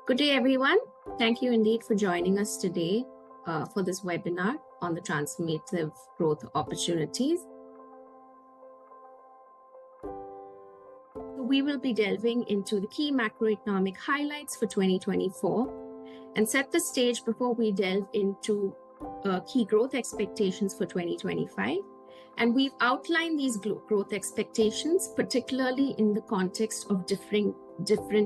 Good day, everyone. Thank you indeed for joining us today for this webinar on the transformative growth opportunities. We will be delving into the key macroeconomic highlights for 2024 and set the stage before we delve into key growth expectations for 2025. And we've outlined these growth expectations, particularly in the context of different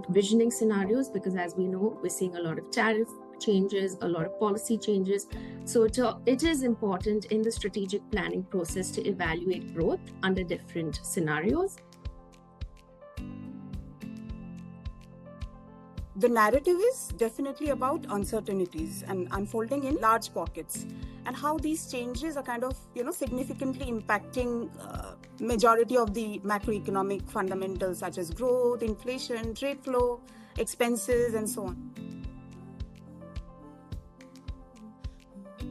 visioning scenarios, because as we know, we're seeing a lot of tariff changes, a lot of policy changes. So it is important in the strategic planning process to evaluate growth under different scenarios. The narrative is definitely about uncertainties and unfolding in large pockets, and how these changes are kind of, significantly impacting majority of the macroeconomic fundamentals such as growth, inflation, trade flow, expenses, and so on.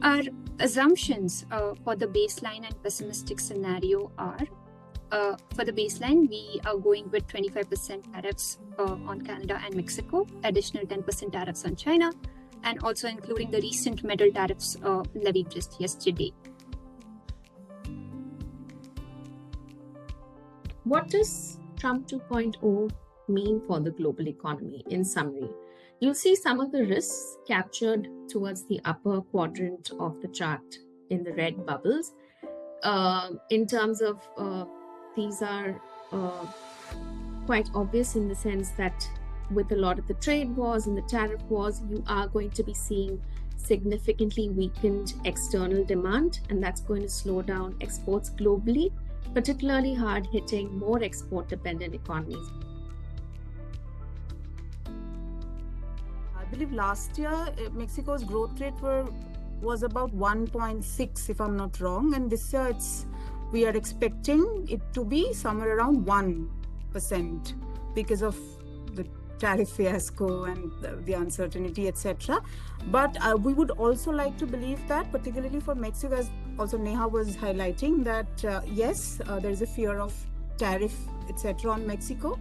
Our assumptions for the baseline and pessimistic scenario are, for the baseline, we are going with 25% tariffs on Canada and Mexico, additional 10% tariffs on China, and also including the recent metal tariffs levied just yesterday. What does Trump 2.0 mean for the global economy? In summary, you'll see some of the risks captured towards the upper quadrant of the chart in the red bubbles. In terms of these are quite obvious in the sense that with a lot of the trade wars and the tariff wars, you are going to be seeing significantly weakened external demand, and that's going to slow down exports globally, particularly hard hitting more export-dependent economies. I believe last year, Mexico's growth rate was about 1.6, if I'm not wrong, and this year we are expecting it to be somewhere around 1% because of the tariff fiasco and the uncertainty, etc. But we would also like to believe that, particularly for Mexico, as also Neha was highlighting, that yes, there is a fear of tariff, etc. on Mexico.